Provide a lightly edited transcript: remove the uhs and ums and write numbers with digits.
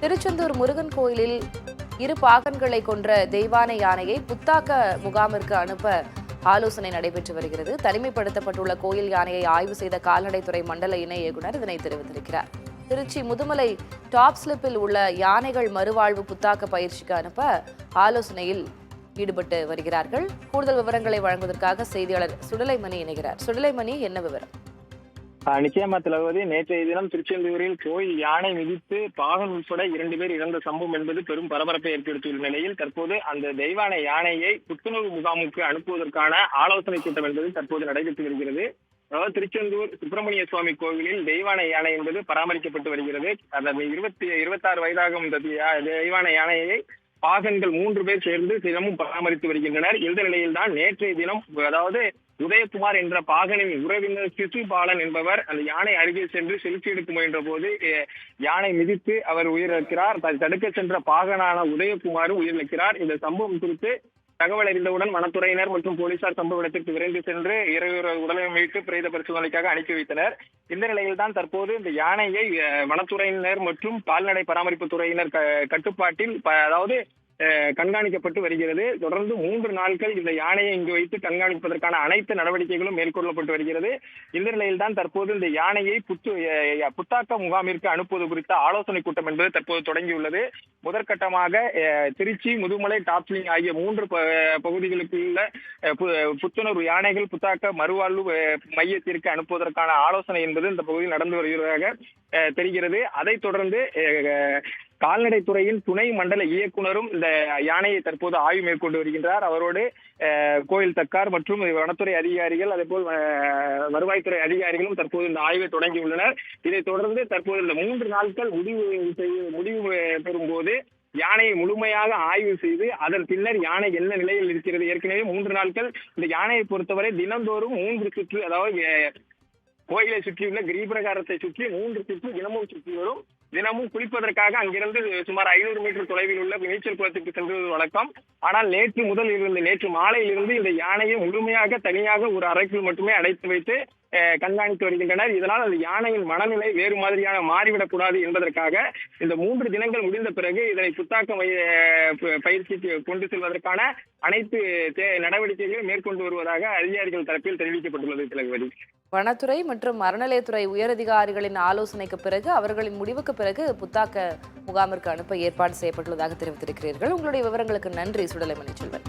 திருச்செந்தூர் முருகன் கோயிலில் 2 பாகன்களை கொன்ற தெய்வானை யானையை புத்தாக்க முகாமிற்கு அனுப்ப ஆலோசனை நடைபெற்று வருகிறது. தனிமைப்படுத்தப்பட்டுள்ள கோயில் யானையை ஆய்வு செய்த கால்நடைத்துறை மண்டல இணை இயக்குநர் இதனை தெரிவித்திருக்கிறார். திருச்சி முதுமலை டாப் ஸ்லிப்பில் உள்ள யானைகள் மறுவாழ்வு புத்தாக்க பயிற்சிக்கு அனுப்ப ஆலோசனையில் ஈடுபட்டு வருகிறார்கள். கூடுதல் விவரங்களை வழங்குவதற்காக செய்தியாளர் சுடலைமணி இணைகிறார். சுடலைமணி, என்ன விவரம்? நிச்சயமா தளபதி, நேற்றைய தினம் திருச்செந்தூரில் கோயில் யானை மிதித்து பாகன் உட்பட 2 பேர் இறந்த சம்பவம் என்பது பெரும் பரபரப்பை ஏற்படுத்தியுள்ள நிலையில் தற்போது அந்த தெய்வானை யானையை புத்துணர்வு முகாமுக்கு அனுப்புவதற்கான ஆலோசனை கூட்டம் என்பது தற்போது நடைபெற்று வருகிறது. அதாவது திருச்செந்தூர் சுப்பிரமணிய சுவாமி கோவிலில் தெய்வானை யானை என்பது பராமரிக்கப்பட்டு வருகிறது. அந்த 26 வயதாகும் இந்த தெய்வானை யானையை பாகன்கள் 3 பேர் சேர்ந்து தினமும் பராமரித்து வருகின்றனர். இந்த நிலையில் தான் நேற்றைய தினம், அதாவது உதயகுமார் என்ற பாகனின் உறவினர் சிசுபாலன் என்பவர் அந்த யானை அருகே சென்று செல்ஃபி எடுக்க முயன்ற போது யானை மிதித்து அவர் உயிரிழக்கிறார். தடுக்க சென்ற பாகனான உதயகுமாரும் உயிரிழக்கிறார். இந்த சம்பவம் குறித்து தகவல் அறிந்தவுடன் வனத்துறையினர் மற்றும் போலீசார் சம்பவ இடத்திற்கு விரைந்து சென்று உடலை மீட்டு பிரேத பரிசோதனைக்காக அனுப்பி வைத்தனர். இந்த நிலையில் தான் தற்போது இந்த யானையை வனத்துறையினர் மற்றும் கால்நடை பராமரிப்பு துறையினர் கட்டுப்பாட்டில் அதாவது கண்காணிக்கப்பட்டு வருகிறது. தொடர்ந்து 3 நாட்கள் இந்த யானையை இங்கு வைத்து கண்காணிப்பதற்கான அனைத்து நடவடிக்கைகளும் மேற்கொள்ளப்பட்டு வருகிறது. இந்த நிலையில் தான் தற்போது இந்த யானையை புத்தாக்க முகாமிற்கு அனுப்புவது குறித்த ஆலோசனை கூட்டம் என்பது தற்போது தொடங்கியுள்ளது. முதற்கட்டமாக திருச்சி, முதுமலை, டாப்ஸ்லிங் ஆகிய 3 பகுதிகளுக்கு உள்ள புத்துணர்வு யானைகள் புத்தாக்க மறுவாழ்வு மையத்திற்கு அனுப்புவதற்கான ஆலோசனை என்பது இந்த பகுதியில் நடந்து வருவதாக தெரிகிறது. அதைத் தொடர்ந்து கால்நடைத்துறையின் துணை மண்டல இயக்குனரும் இந்த யானையை தற்போது ஆய்வு மேற்கொண்டு வருகின்றார். அவரோடு கோயில் தக்கார் மற்றும் வனத்துறை அதிகாரிகள், அதேபோல் வருவாய்த்துறை அதிகாரிகளும் தற்போது இந்த ஆய்வை தொடங்கியுள்ளனர். இதைத் தொடர்ந்து தற்போது இந்த 3 நாட்கள் முடிவு பெறும்போது யானையை முழுமையாக ஆய்வு செய்து அதன் பின்னர் யானை என்ன நிலையில் இருக்கிறது. ஏற்கனவே 3 நாட்கள் இந்த யானையை பொறுத்தவரை தினந்தோறும் 3 சுற்று, அதாவது கோயிலை சுற்றியுள்ள கிரிபிரகாரத்தை சுற்றி 3 சுற்று தினமும் சுற்றி வரும். தினமும் குளிப்பதற்காக அங்கிருந்து சுமார் 500 மீட்டர் தொலைவில் உள்ள நீச்சல் குளத்துக்கு சென்றது வழக்கம். ஆனால் நேற்று மாலையிலிருந்து இந்த யானையை முழுமையாக தனியாக ஒரு அறைக்குள் மட்டுமே அடைத்து வைத்து கண்காணித்து வருகின்றனர். இதனால் அந்த யானையின் மனநிலை வேறு மாதிரியான மாறிவிடக்கூடாது என்பதற்காக இந்த 3 தினங்கள் முடிந்த பிறகு இதனை புத்தாக்க பயிற்சிக்கு கொண்டு செல்வதற்கான அனைத்து நடவடிக்கைகளையும் மேற்கொண்டு வருவதாக அதிகாரிகள் தரப்பில் தெரிவிக்கப்பட்டுள்ளது. தளபதி, வனத்துறை மற்றும் அறநிலையத்துறை உயரதிகாரிகளின் ஆலோசனைக்கு பிறகு, அவர்களின் முடிவுக்கு பிறகு புத்தாக்க முகாமிற்கு அனுப்ப ஏற்பாடு செய்யப்பட்டுள்ளதாக தெரிவித்திருக்கிறீர்கள். உங்களுடைய விவரங்களுக்கு நன்றி சுடலைமணி செல்வன்.